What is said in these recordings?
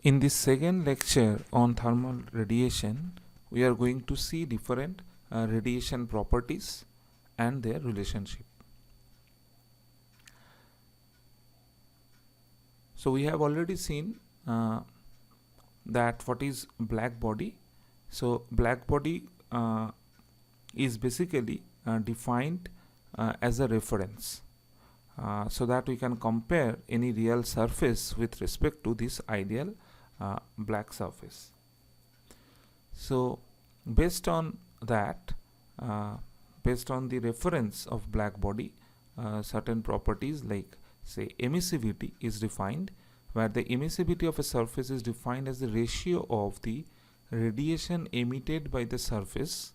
In this second lecture on thermal radiation, we are going to see different radiation properties and their relationship. So we have already seen that what is black body. So black body is basically defined as a reference, so that we can compare any real surface with respect to this ideal black surface. So based on that, based on the reference of black body, certain properties like say emissivity is defined, where the emissivity of a surface is defined as the ratio of the radiation emitted by the surface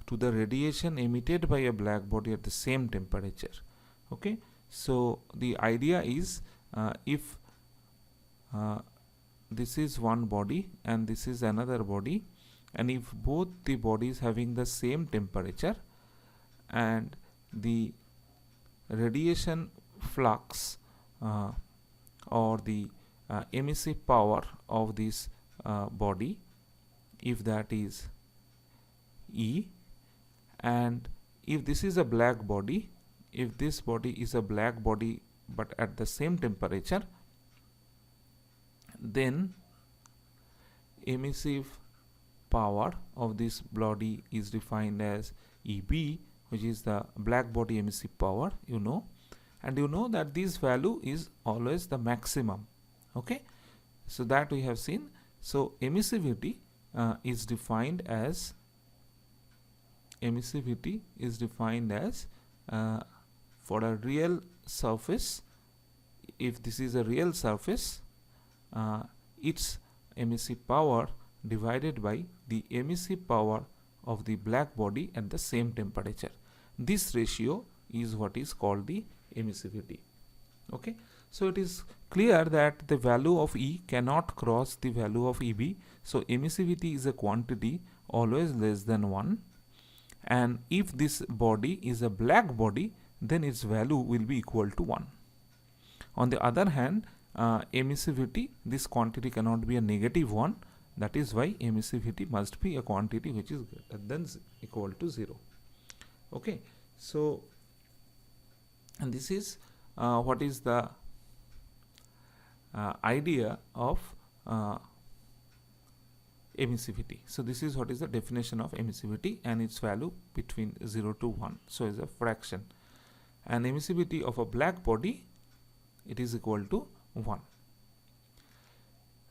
to the radiation emitted by a black body at the same temperature. Okay, so the idea is if this is one body and this is another body, and if both the bodies having the same temperature and the radiation flux or the emissive power of this body, if that is E, and if this is a black body, if this body is a black body but at the same temperature, then emissive power of this body is defined as EB, which is the black body emissive power, and you know that this value is always the maximum. Okay, so that we have seen. So emissivity is defined as for a real surface, if this is a real surface, its emissive power divided by the emissive power of the black body at the same temperature. This ratio is what is called the emissivity. Okay, so it is clear that the value of E cannot cross the value of EB. So emissivity is a quantity always less than 1, and if this body is a black body, then its value will be equal to 1. On the other hand, emissivity, this quantity cannot be a negative 1. That is why emissivity must be a quantity which is greater than equal to 0. Okay, so and this is what is the idea of emissivity. So this is what is the definition of emissivity, and its value between 0 to 1, so is a fraction. And emissivity of a black body, it is equal to 1.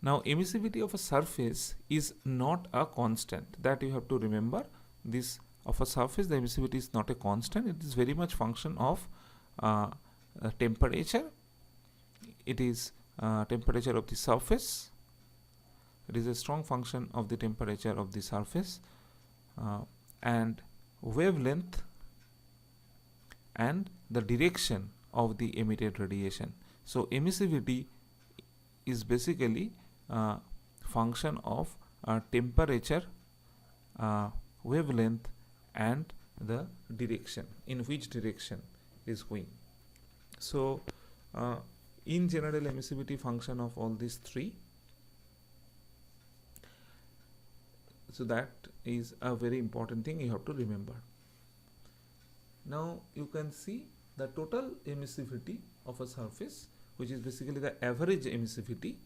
Now emissivity of a surface is not a constant, that you have to remember. This of a surface, the emissivity is not a constant, it is very much function of temperature. It is temperature of the surface. It is a strong function of the temperature of the surface, and wavelength and the direction of the emitted radiation. So emissivity is basically function of temperature, wavelength, and the direction, in which direction it is going. So in general, emissivity function of all these three. So that is a very important thing you have to remember. Now you can see the total emissivity of a surface, which is basically the average emissivity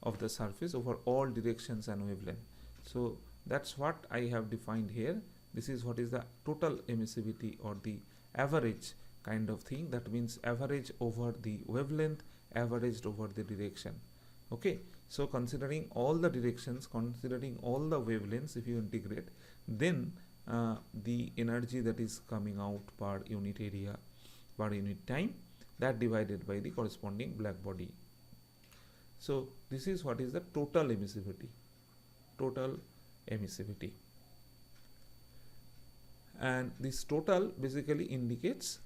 of the surface over all directions and wavelength. So that's what I have defined here. This is what is the total emissivity, or the average kind of thing. That means average over the wavelength, averaged over the direction. Okay, so considering all the directions, considering all the wavelengths, if you integrate, then the energy that is coming out per unit area, per unit time, that divided by the corresponding black body. So this is what is the total emissivity. And this total basically indicates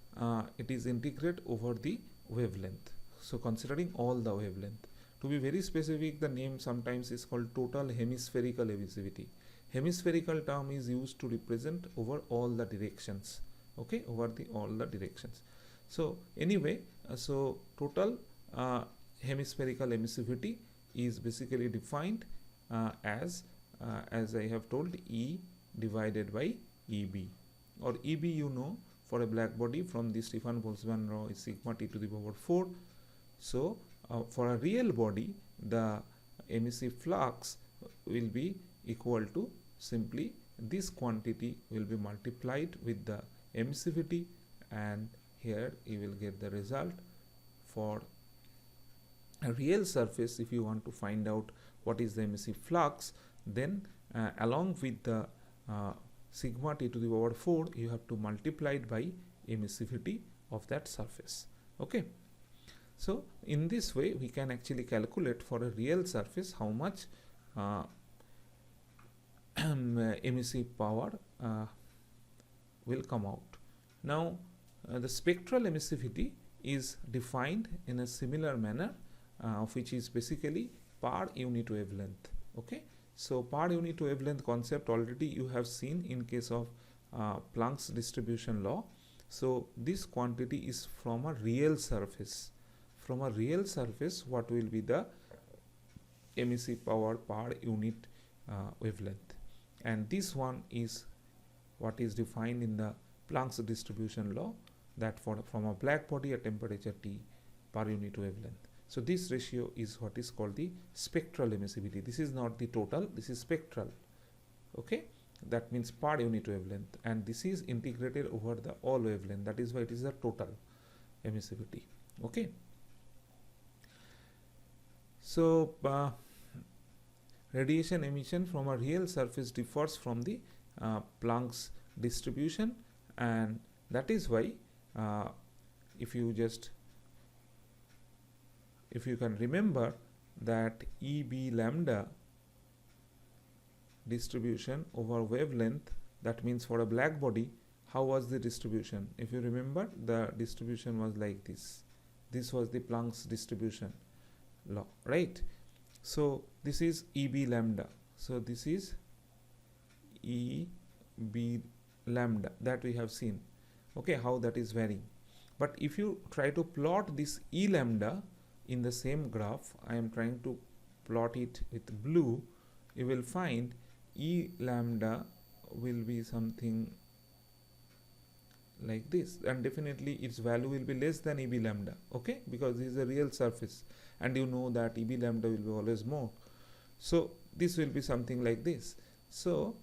it is integrate over the wavelength. So considering all the wavelength, to be very specific, the name sometimes is called total hemispherical emissivity. Hemispherical term is used to represent over all the directions. Okay, over all the directions. So anyway, so total hemispherical emissivity is basically defined as I have told, E divided by EB, or EB you know for a black body from the Stefan Boltzmann law is sigma T to the power 4. So for a real body, the emissive flux will be equal to simply this quantity will be multiplied with the emissivity, and here you will get the result. For a real surface, if you want to find out what is the emissive flux, then along with the sigma T to the power 4, you have to multiply it by emissivity of that surface. Okay. So in this way we can actually calculate for a real surface how much emissive power will come out. Now the spectral emissivity is defined in a similar manner, which is basically per unit wavelength. Okay, so per unit wavelength concept already you have seen in case of Planck's distribution law. So this quantity is from a real surface. From a real surface, what will be the emissive power per unit wavelength? And this one is what is defined in the Planck's distribution law, that from a black body at temperature T per unit wavelength. So this ratio is what is called the spectral emissivity. This is not the total, this is spectral. Okay, that means per unit wavelength, and this is integrated over the all wavelength. That is why it is the total emissivity. Okay. So radiation emission from a real surface differs from the Planck's distribution, and that is why if you can remember that EB lambda distribution over wavelength, that means for a black body, how was the distribution? If you remember, the distribution was like this. This was the Planck's distribution law, right? So this is EB lambda. So this is EB lambda that we have seen. Okay, how that is varying. But if you try to plot this E lambda in the same graph, I am trying to plot it with blue, you will find E lambda will be something like this, and definitely its value will be less than EB lambda. Okay, because this is a real surface, and you know that EB lambda will be always more. So this will be something like this. So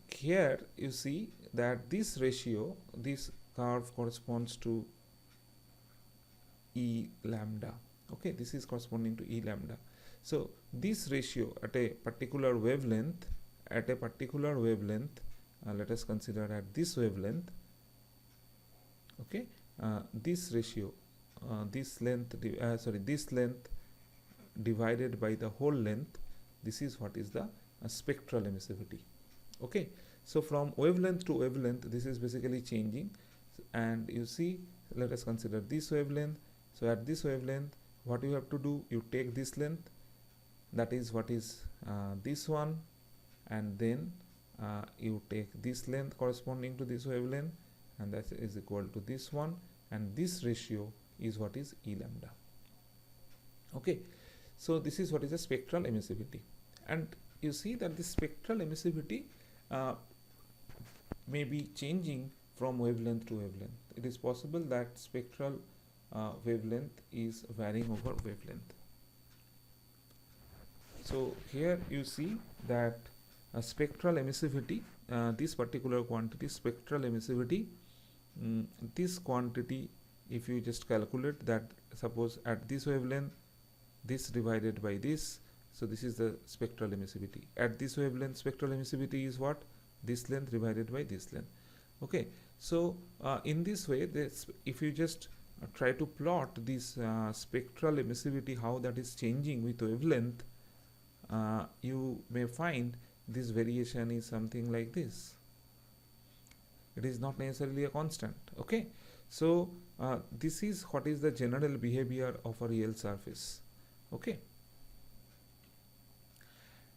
here you see that this ratio, this curve corresponds to E lambda. Okay, this is corresponding to E lambda. So this ratio at a particular wavelength, let us consider at this wavelength. Okay, this ratio, this length divided by the whole length, this is what is the spectral emissivity. Okay, so from wavelength to wavelength, this is basically changing, and you see, let us consider this wavelength. So at this wavelength, what you have to do, you take this length, that is what is this one, and then you take this length corresponding to this wavelength, and that is equal to this one, and this ratio is what is E lambda. Okay, so this is what is the spectral emissivity, and you see that the spectral emissivity may be changing from wavelength to wavelength. It is possible that spectral wavelength is varying over wavelength. So here you see that spectral emissivity, this particular quantity, spectral emissivity, this quantity, if you just calculate that, suppose at this wavelength, this divided by this, so this is the spectral emissivity. At this wavelength, spectral emissivity is what? This length divided by this length. Okay, so in this way, if you just try to plot this spectral emissivity, how that is changing with wavelength, you may find this variation is something like this. It is not necessarily a constant. Okay, so this is what is the general behavior of a real surface. Okay,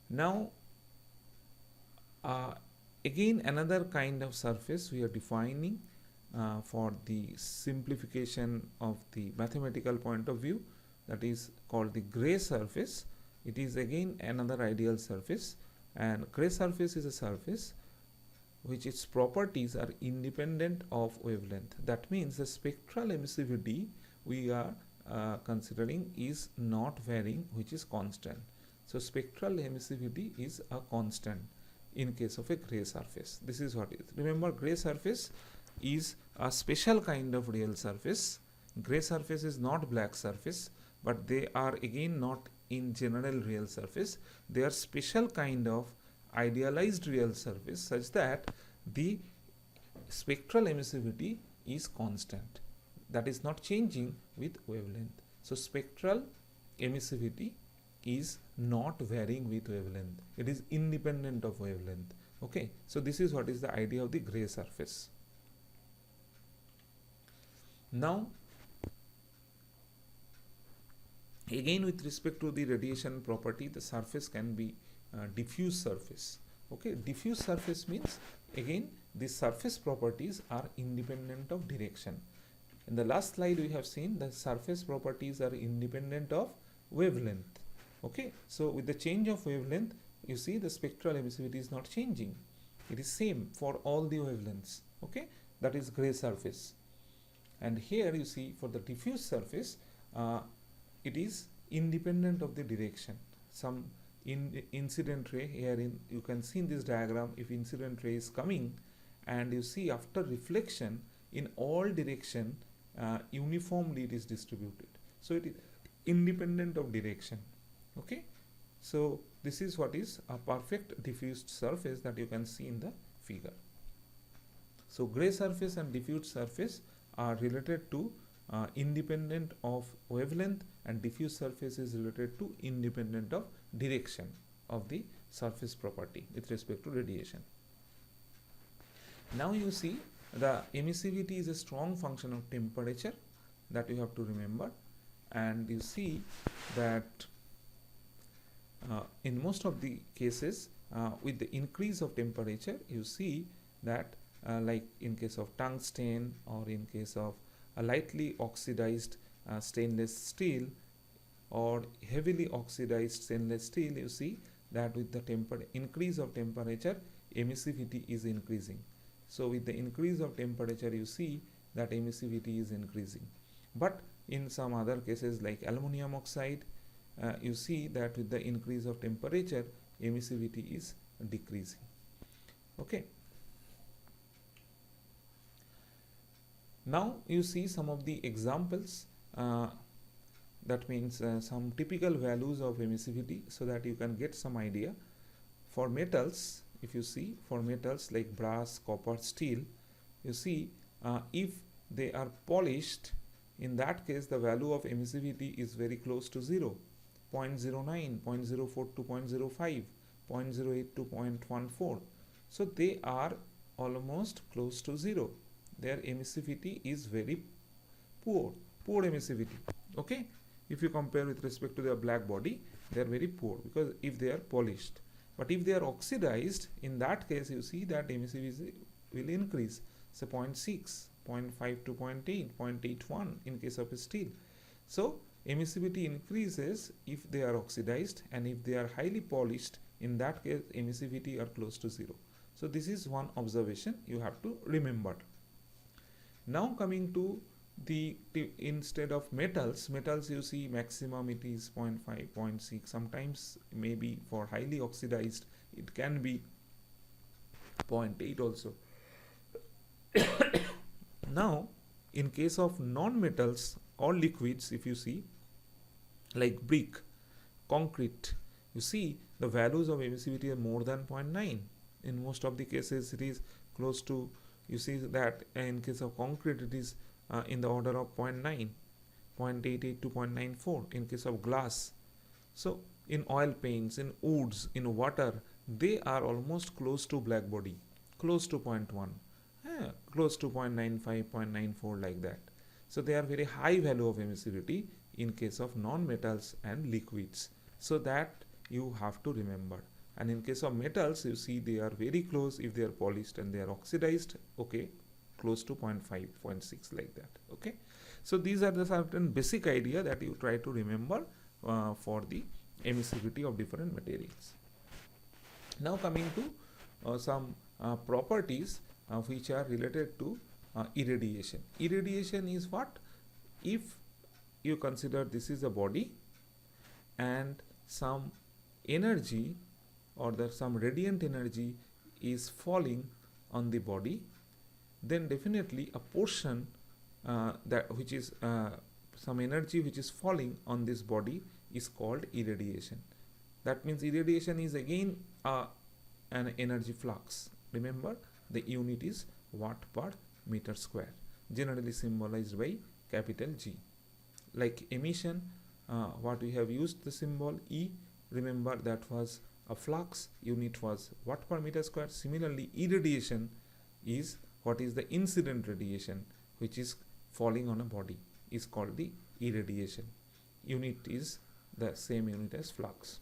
now again another kind of surface we are defining for the simplification of the mathematical point of view, that is called the gray surface. it is again another ideal surface, and gray surface is a surface which its properties are independent of wavelength. That means the spectral emissivity we are considering is not varying, which is constant. So spectral emissivity is a constant in case of a gray surface. This is what it is. Remember, gray surface is a special kind of real surface. Gray surface is not black surface, but they are again not in general real surface. They are special kind of idealized real surface such that the spectral emissivity is constant, that is not changing with wavelength. So spectral emissivity is not varying with wavelength, it is independent of wavelength. Okay, so this is what is the idea of the gray surface. Now again, with respect to the radiation property, the surface can be diffuse surface. Okay, diffuse surface means again the surface properties are independent of direction. In the last slide we have seen the surface properties are independent of wavelength. Okay, so with the change of wavelength, you see the spectral emissivity is not changing, it is same for all the wavelengths. Okay, that is gray surface. And here you see for the diffuse surface, it is independent of the direction. Some incident ray here, you can see in this diagram, if incident ray is coming and you see after reflection in all direction, uniformly it is distributed, so it is independent of direction. Okay, so this is what is a perfect diffused surface that you can see in the figure. So gray surface and diffused surface are related to independent of wavelength, and diffuse surface is related to independent of direction of the surface property with respect to radiation. Now you see the emissivity is a strong function of temperature, that you have to remember, and you see that in most of the cases with the increase of temperature, you see that like in case of tungsten or in case of a lightly oxidized stainless steel or heavily oxidized stainless steel, you see that with the increase of temperature, emissivity is increasing. So with the increase of temperature, you see that emissivity is increasing. But in some other cases like aluminum oxide, you see that with the increase of temperature, emissivity is decreasing. Okay. Now you see some of the examples, that means some typical values of emissivity, so that you can get some idea. For metals, if you see, for metals like brass, copper, steel, you see if they are polished, in that case the value of emissivity is very close to 0, 0.09, 0.04 to 0.05, 0.08 to 0.14. So they are almost close to 0. Their emissivity is very poor emissivity. Okay, if you compare with respect to their black body, they are very poor because if they are polished. But if they are oxidized, in that case you see that emissivity will increase, say 0.6, 0.5 to 0.8, 0.81 in case of steel. So emissivity increases if they are oxidized, and if they are highly polished, in that case emissivity are close to 0. So this is one observation you have to remember. Now coming to the instead of metals you see maximum it is 0.5, 0.6, sometimes maybe for highly oxidized it can be 0.8 also. Now in case of non-metals or liquids, if you see like brick, concrete, you see the values of emissivity are more than 0.9. In most of the cases it is close to, you see that in case of concrete it is in the order of 0.9, 0.88 to 0.94 in case of glass. So in oil paints, in woods, in water, they are almost close to black body, close to 0.1, close to 0.95, 0.94 like that. So they are very high value of emissivity in case of non-metals and liquids. So that you have to remember. And in case of metals, you see they are very close if they are polished, and they are oxidized, okay, close to 0.5, 0.6 like that. Okay, so these are the certain basic idea that you try to remember for the emissivity of different materials. Now coming to some properties which are related to irradiation. Irradiation is what? If you consider this is a body and some energy or some radiant energy is falling on the body, then definitely a portion that which is some energy which is falling on this body is called irradiation. That means irradiation is again an energy flux. Remember, the unit is watt per meter square, generally symbolized by capital G. Like emission, what we have used the symbol E, remember that was a flux, unit was watt per meter square. Similarly, irradiation is what is the incident radiation which is falling on a body is called the irradiation. Unit is the same unit as flux.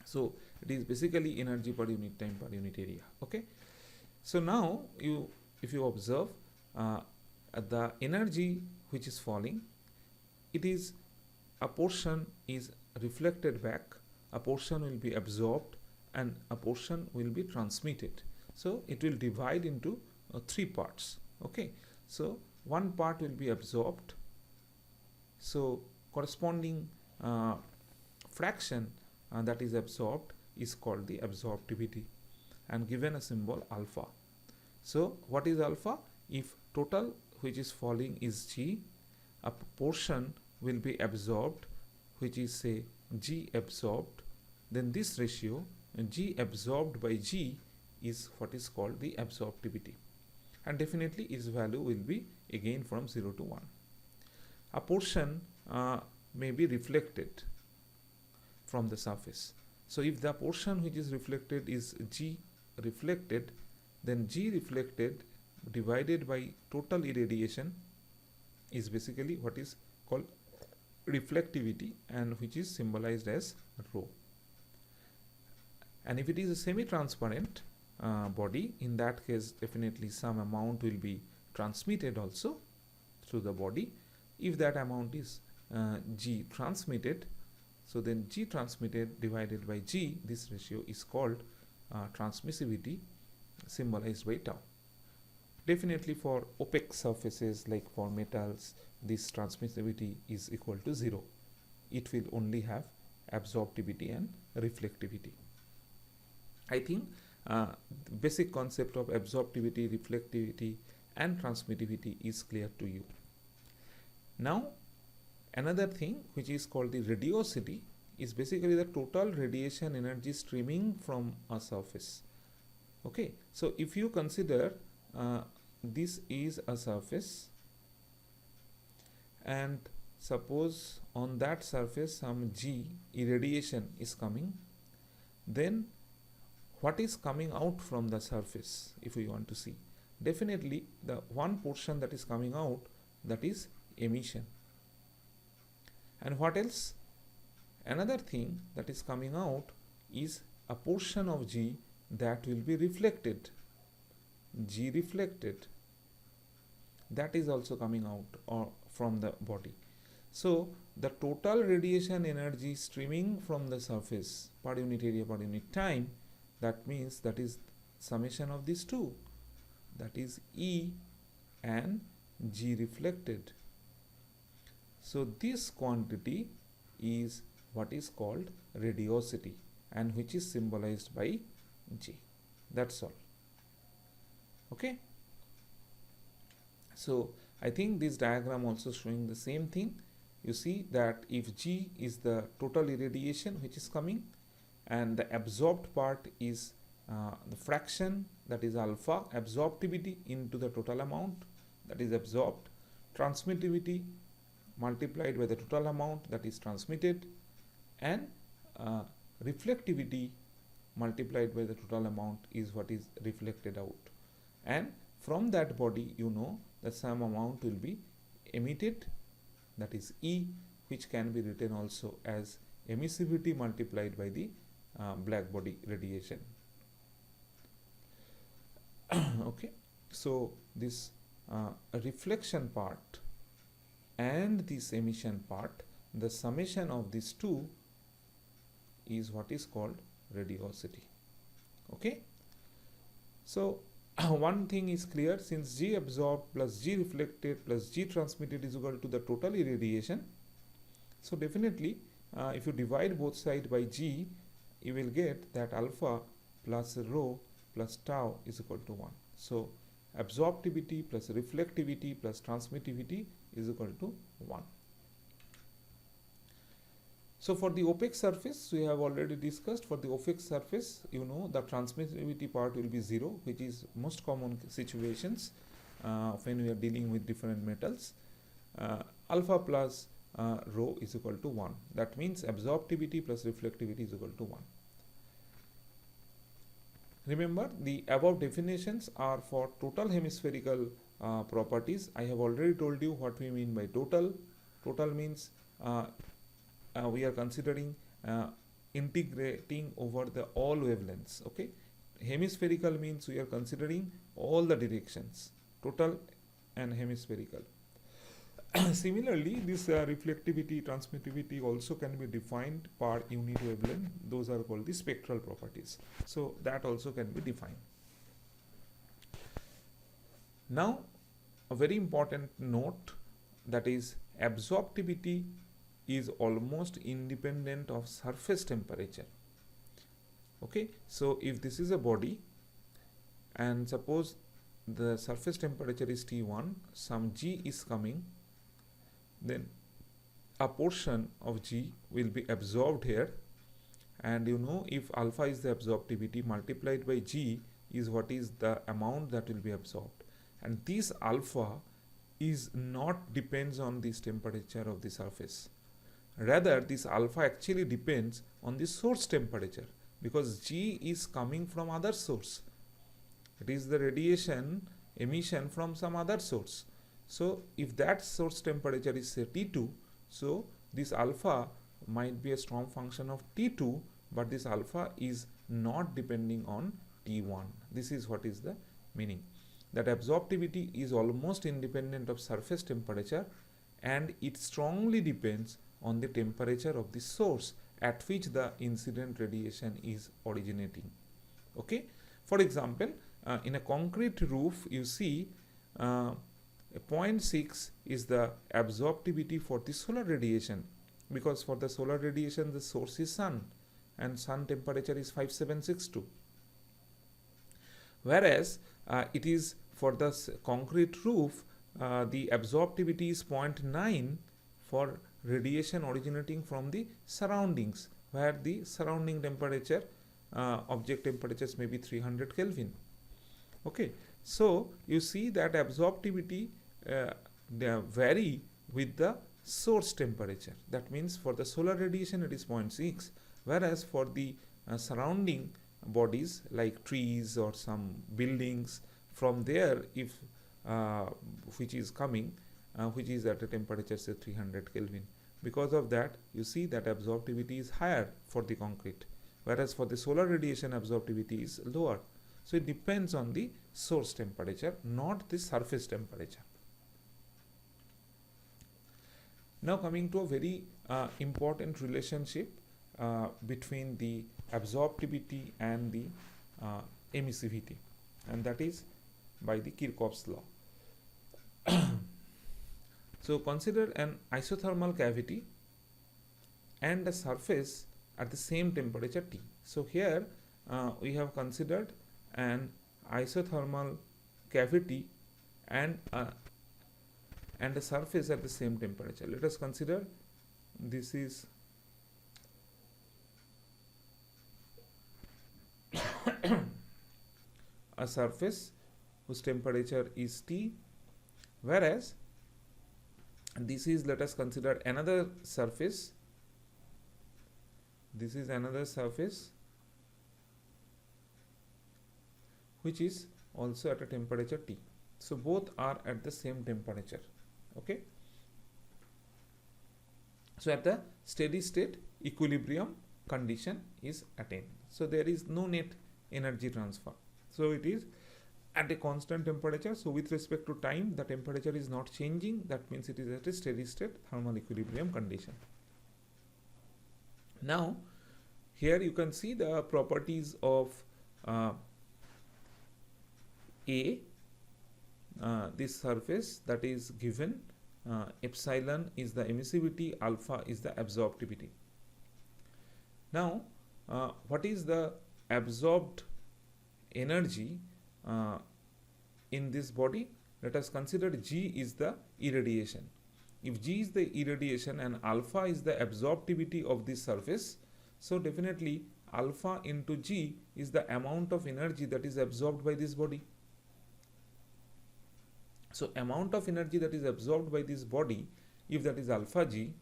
So it is basically energy per unit time per unit area. Okay. So now if you observe the energy which is falling, it is a portion is reflected back, a portion will be absorbed, and a portion will be transmitted. So it will divide into 3 parts. Okay. So one part will be absorbed. So corresponding fraction that is absorbed is called the absorptivity and given a symbol alpha. So what is alpha? If total which is falling is G, a portion will be absorbed which is say G absorbed, then this ratio G absorbed by G is what is called the absorptivity, and definitely its value will be again from 0 to 1. A portion may be reflected from the surface. So if the portion which is reflected is G reflected, then G reflected divided by total irradiation is basically what is called reflectivity, and which is symbolized as rho. And if it is a semi-transparent body, in that case definitely some amount will be transmitted also through the body. If that amount is G transmitted, so then G transmitted divided by G, this ratio is called transmissivity, symbolized by tau. Definitely for opaque surfaces like for metals, this transmissivity is equal to 0. It will only have absorptivity and reflectivity. I think the basic concept of absorptivity, reflectivity and transmittivity is clear to you. Now another thing which is called the radiosity is basically the total radiation energy streaming from a surface. Okay, so if you consider this is a surface and suppose on that surface some G irradiation is coming, then what is coming out from the surface if we want to see? Definitely the one portion that is coming out, that is emission. And what else? Another thing that is coming out is a portion of G that will be reflected. G reflected, that is also coming out or from the body. So the total radiation energy streaming from the surface per unit area per unit time, that means that is summation of these two, that is E and G reflected. So this quantity is what is called radiosity, and which is symbolized by G. That's all. Okay. So I think this diagram also showing the same thing. You see that if G is the total irradiation which is coming, and the absorbed part is the fraction, that is alpha, absorptivity into the total amount that is absorbed, transmittivity multiplied by the total amount that is transmitted, and reflectivity multiplied by the total amount is what is reflected out. And from that body, you know that some amount will be emitted, that is E, which can be written also as emissivity multiplied by the black body radiation. Okay, so this reflection part and this emission part, the summation of these two is what is called radiosity. Okay, so one thing is clear, since G absorbed plus G reflected plus G transmitted is equal to the total irradiation, so definitely if you divide both sides by G, you will get that alpha plus rho plus tau is equal to 1. So absorptivity plus reflectivity plus transmittivity is equal to 1. So for the opaque surface, we have already discussed. For the opaque surface, you know, the transmittivity part will be 0, which is most common situations when we are dealing with different metals. Alpha plus rho is equal to 1. That means absorptivity plus reflectivity is equal to 1. Remember, the above definitions are for total hemispherical properties. I have already told you what we mean by total. Total means we are considering integrating over the all wavelengths. Okay, hemispherical means we are considering all the directions, total and hemispherical. Similarly, this reflectivity, transmittivity also can be defined per unit wavelength. Those are called the spectral properties. So that also can be defined. Now, a very important note, that is absorptivity is almost independent of surface temperature. Okay, so if this is a body and suppose the surface temperature is T1, some G is coming, then a portion of G will be absorbed here, and you know, if alpha is the absorptivity multiplied by G is what is the amount that will be absorbed, and this alpha is not depends on this temperature of the surface. Rather, this alpha actually depends on the source temperature, because G is coming from other source. It is the radiation emission from some other source. So if that source temperature is say T2, so this alpha might be a strong function of T2, but this alpha is not depending on T1. This is what is the meaning, that absorptivity is almost independent of surface temperature, and it strongly depends on the temperature of the source at which the incident radiation is originating. Okay, for example, in a concrete roof, you see 0.6 is the absorptivity for the solar radiation, because for the solar radiation the source is sun, and sun temperature is 5762. Whereas it is for the concrete roof, the absorptivity is 0.9 for radiation originating from the surroundings, where the surrounding temperature, object temperatures may be 300 Kelvin. Okay, so you see that absorptivity they vary with the source temperature. That means for the solar radiation it is 0.6, whereas for the surrounding bodies like trees or some buildings, from there if which is coming, which is at a temperature say 300 Kelvin. Because of that, you see that absorptivity is higher for the concrete, whereas for the solar radiation absorptivity is lower. So it depends on the source temperature, not the surface temperature. Now coming to a very important relationship between the absorptivity and the emissivity, and that is by the Kirchhoff's law. So consider an isothermal cavity and a surface at the same temperature T. So here we have considered an isothermal cavity and a surface at the same temperature. Let us consider this is a surface whose temperature is T, whereas this is, let us consider another surface. This is another surface which is also at a temperature T. So both are at the same temperature. Okay, so at the steady state equilibrium condition is attained. So there is no net energy transfer. So it is at a constant temperature. So with respect to time, the temperature is not changing. That means it is at a steady state thermal equilibrium condition. Now Here you can see the properties of uh, A, this surface that is given. Epsilon is the emissivity, alpha is the absorptivity. Now, what is the absorbed energy in this body? Let us consider G is the irradiation. If G is the irradiation and alpha is the absorptivity of this surface, so definitely alpha into G is the amount of energy that is absorbed by this body. So amount of energy that is absorbed by this body, if that is alpha G,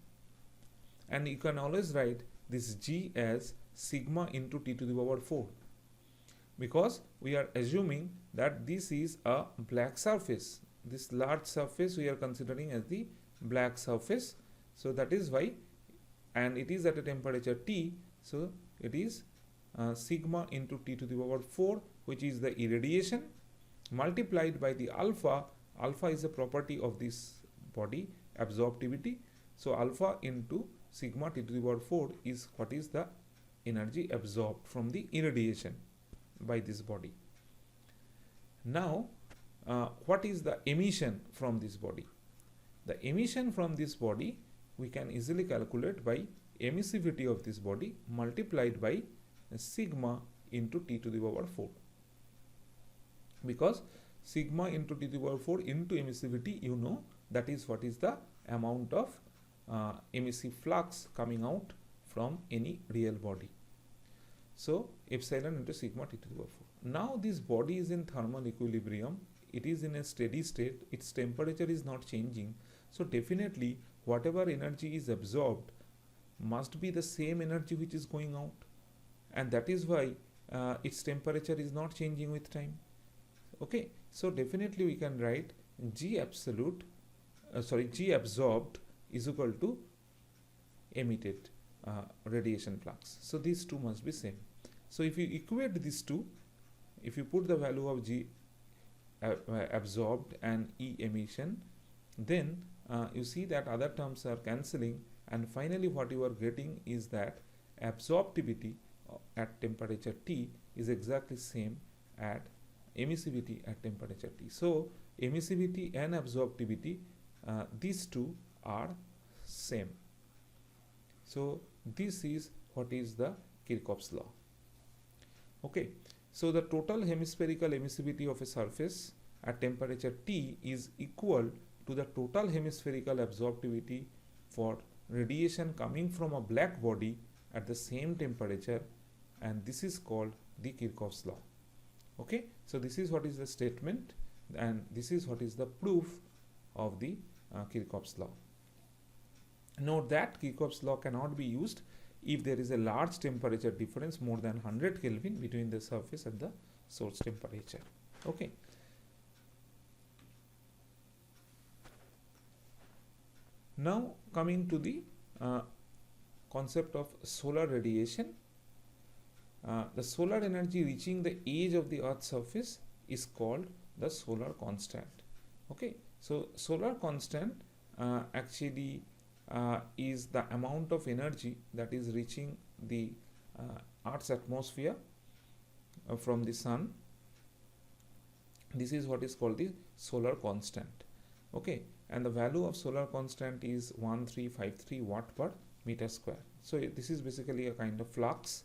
and you can always write this G as sigma into T to the power 4, because we are assuming that this is a black surface. This large surface we are considering as the black surface. So that is why, and it is at a temperature T, so it is sigma into T to the power 4, which is the irradiation, multiplied by the alpha. Alpha is a property of this body, absorptivity. So alpha into sigma T to the power 4 is what is the energy absorbed from the irradiation by this body. Now, what is the emission from this body? The emission from this body we can easily calculate by emissivity of this body multiplied by sigma into T to the power 4, because sigma into T to the power 4 into emissivity, you know, that is what is the amount of emissive flux coming out from any real body. So epsilon into sigma T to the power 4. Now this body is in thermal equilibrium, it is in a steady state, its temperature is not changing. So definitely whatever energy is absorbed must be the same energy which is going out, and that is why its temperature is not changing with time. Okay, so definitely we can write G absolute, G absorbed is equal to emitted radiation flux. So these two must be same. So if you equate these two, if you put the value of G absorbed and E emission, then you see that other terms are cancelling, and finally what you are getting is that absorptivity at temperature T is exactly same at emissivity at temperature T. So emissivity and absorptivity, these two are same. So this is what is the Kirchhoff's law. Okay, so the total hemispherical emissivity of a surface at temperature T is equal to the total hemispherical absorptivity for radiation coming from a black body at the same temperature, and this is called the Kirchhoff's law. Okay, so this is what is the statement, and this is what is the proof of the Kirchhoff's law. Note that Kirchhoff's law cannot be used if there is a large temperature difference more than 100 Kelvin between the surface and the source temperature. Okay. Now coming to the concept of solar radiation. The solar energy reaching the edge of the Earth's surface is called the solar constant. Okay, so solar constant actually is the amount of energy that is reaching the Earth's atmosphere from the sun. This is what is called the solar constant. Okay, and the value of solar constant is 1353 watt per meter square. So this is basically a kind of flux,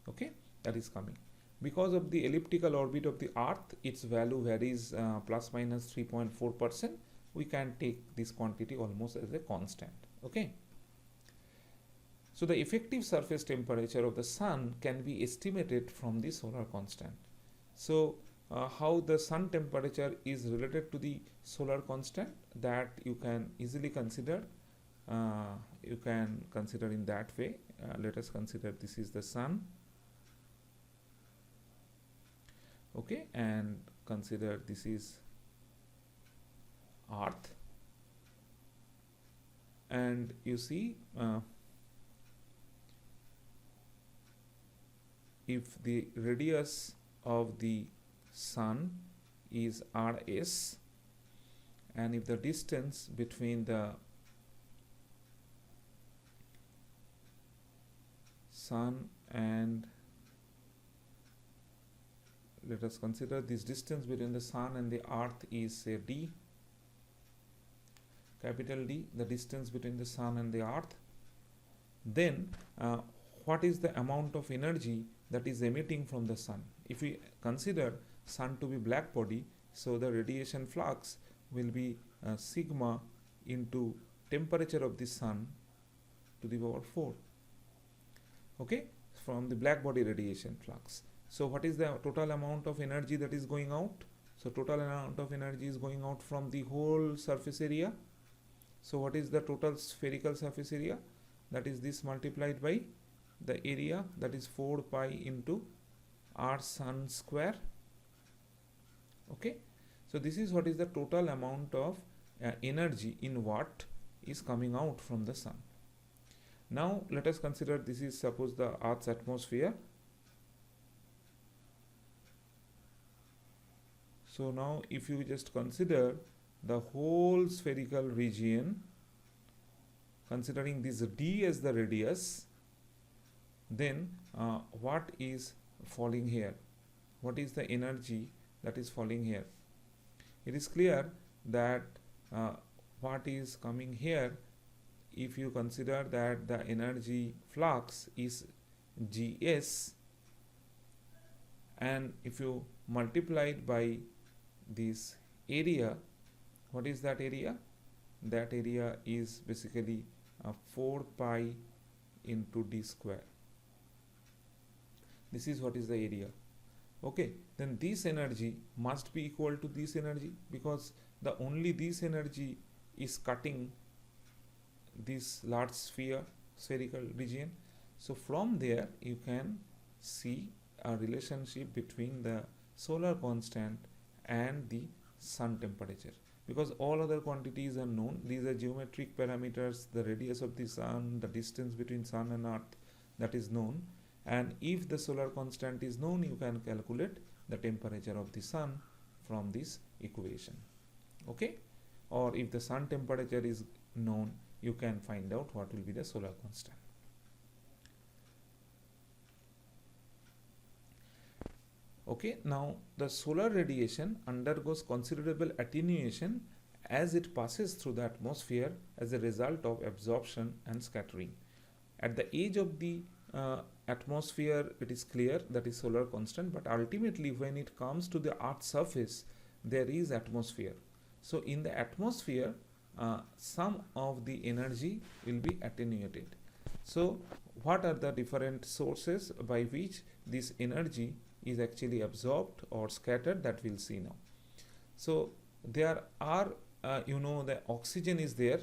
okay, that is coming. Because of the elliptical orbit of the Earth, its value varies plus minus 3.4%. We can take this quantity almost as a constant. Okay. So the effective surface temperature of the sun can be estimated from the solar constant. So how the sun temperature is related to the solar constant, that you can easily consider. You can consider in that way. Let us consider this is the sun. Okay, and consider this is Earth, and you see if the radius of the sun is Rs, and if the distance between the sun and let us consider this distance between the sun and the earth is say d, capital D, the distance between the sun and the earth. Then what is the amount of energy that is emitting from the sun? If we consider sun to be black body, so the radiation flux will be sigma into temperature of the sun to the power 4, okay, from the black body radiation flux. So what is the total amount of energy that is going out? So total amount of energy is going out from the whole surface area. So what is the total spherical surface area? That is this multiplied by the area, that is 4 pi into r sun square, okay. So this is what is the total amount of energy in watt is coming out from the sun. Now let us consider this is suppose the earth's atmosphere. So now if you just consider the whole spherical region, considering this d as the radius, then what is falling here? What is the energy that is falling here? It is clear that what is coming here, if you consider that the energy flux is Gs, and if you multiply it by this area, what is that area? That area is basically 4 pi into d square. This is what is the area, okay. Then this energy must be equal to this energy, because the only this energy is cutting this large spherical region. So from there you can see a relationship between the solar constant and the sun temperature, because all other quantities are known. These are geometric parameters, the radius of the sun, the distance between sun and earth, that is known. And if the solar constant is known, you can calculate the temperature of the sun from this equation, okay. Or if the sun temperature is known, you can find out what will be the solar constant. Okay, now the solar radiation undergoes considerable attenuation as it passes through the atmosphere as a result of absorption and scattering. At the edge of the atmosphere, it is clear that is solar constant, but ultimately when it comes to the earth's surface, there is atmosphere. So in the atmosphere, some of the energy will be attenuated. So what are the different sources by which this energy is actually absorbed or scattered, that we'll see now. So there are the oxygen is there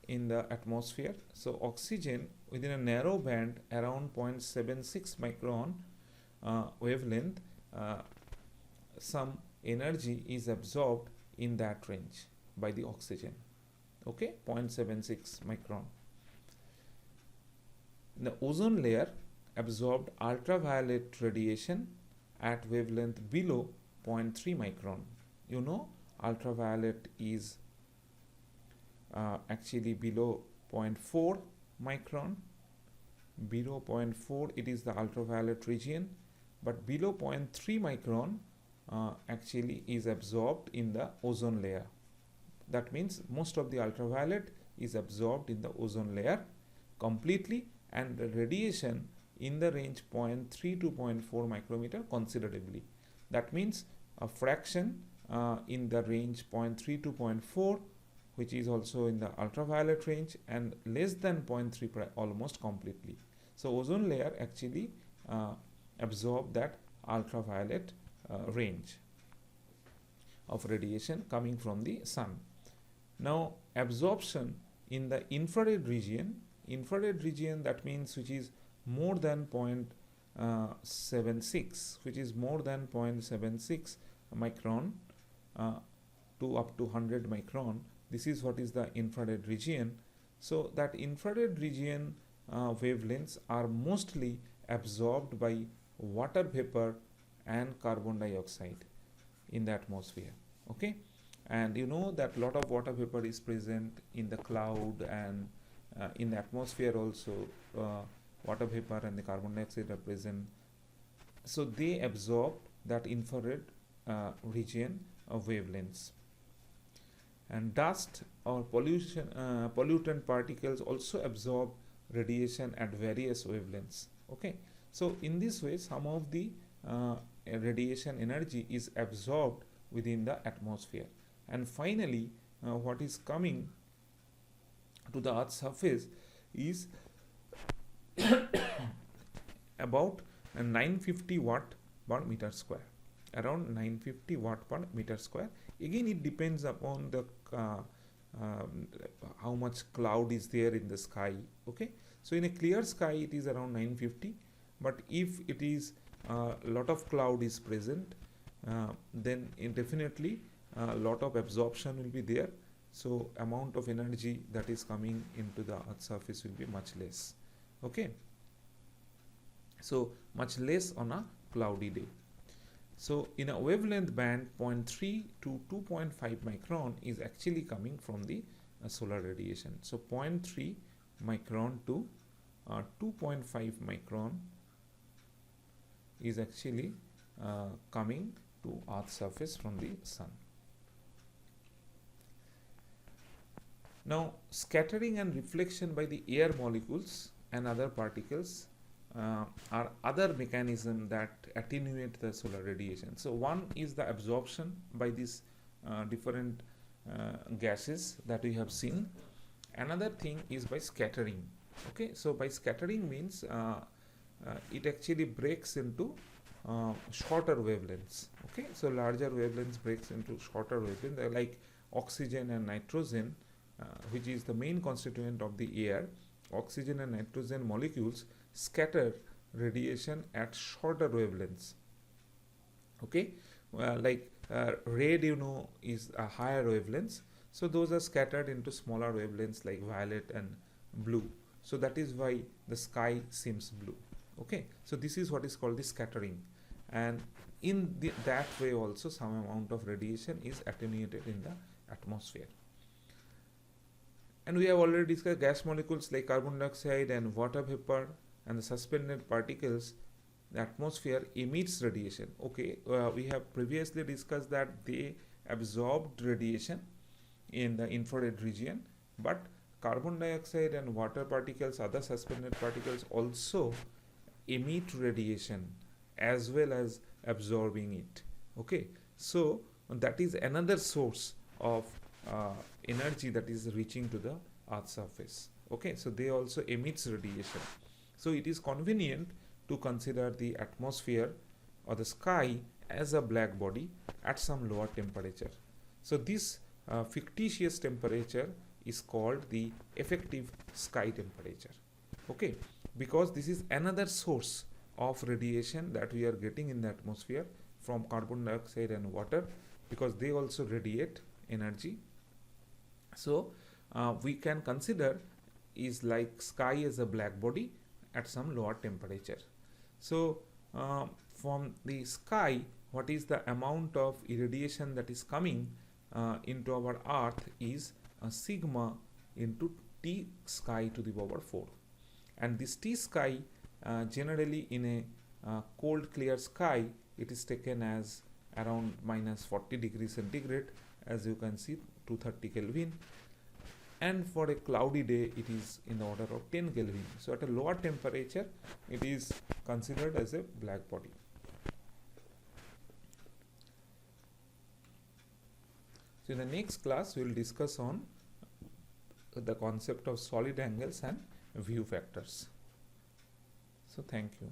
in the atmosphere. So oxygen within a narrow band around 0.76 micron wavelength, some energy is absorbed in that range by the oxygen, okay, 0.76 micron. The ozone layer absorbed ultraviolet radiation at wavelength below 0.3 micron. You know, ultraviolet is actually below 0.4 micron. Below 0.4 it is the ultraviolet region, but below 0.3 micron actually is absorbed in the ozone layer. That means most of the ultraviolet is absorbed in the ozone layer completely, and the radiation in the range 0.3 to 0.4 micrometer considerably. That means a fraction in the range 0.3 to 0.4, which is also in the ultraviolet range, and less than 0.3 almost completely. So ozone layer actually absorb that ultraviolet range of radiation coming from the sun. Now absorption in the infrared region, that means which is more than 0.76, which is more than 0.76 micron to up to 100 micron. This is what is the infrared region. So that infrared region wavelengths are mostly absorbed by water vapor and carbon dioxide in the atmosphere, okay. And you know that lot of water vapor is present in the cloud and in the atmosphere also. water vapor and the carbon dioxide are present. So they absorb that infrared region of wavelengths. And dust or pollutant particles also absorb radiation at various wavelengths. Okay, so in this way some of the radiation energy is absorbed within the atmosphere. And finally what is coming to the earth's surface is about 950 watt per meter square, around 950 watt per meter square. Again it depends upon the how much cloud is there in the sky. Okay, so in a clear sky it is around 950, but if it is lot of cloud is present, then definitely a lot of absorption will be there, so amount of energy that is coming into the earth's surface will be much less. Okay, so much less on a cloudy day. So in a wavelength band 0.3 to 2.5 micron is actually coming from the solar radiation. So 0.3 micron to 2.5 micron is actually coming to earth's surface from the sun. Now scattering and reflection by the air molecules and other particles are other mechanism that attenuate the solar radiation. So one is the absorption by these different gases that we have seen. Another thing is by scattering. Okay, so by scattering means it actually breaks into shorter wavelengths. Okay, so larger wavelengths breaks into shorter wavelengths. They're like oxygen and nitrogen, which is the main constituent of the air. Oxygen and nitrogen molecules scatter radiation at shorter wavelengths. Okay, like red, you know, is a higher wavelengths, so those are scattered into smaller wavelengths like violet and blue. So that is why the sky seems blue. Okay, so this is what is called the scattering, and in that way also some amount of radiation is attenuated in the atmosphere. And we have already discussed gas molecules like carbon dioxide and water vapor and the suspended particles. The atmosphere emits radiation. Okay, we have previously discussed that they absorbed radiation in the infrared region, but carbon dioxide and water particles, other suspended particles, also emit radiation as well as absorbing it. Okay, so that is another source of energy that is reaching to the earth's surface. Okay, so they also emits radiation. So it is convenient to consider the atmosphere or the sky as a black body at some lower temperature. So this fictitious temperature is called the effective sky temperature. Okay, because this is another source of radiation that we are getting in the atmosphere from carbon dioxide and water, because they also radiate energy. So we can consider is like sky as a black body at some lower temperature. So from the sky, what is the amount of irradiation that is coming into our earth is sigma into T sky to the power 4. And this T sky generally in a cold clear sky, it is taken as around minus 40 degrees centigrade, as you can see 230 Kelvin, and for a cloudy day it is in the order of 10 Kelvin. So at a lower temperature it is considered as a black body. So in the next class we will discuss on the concept of solid angles and view factors. So thank you.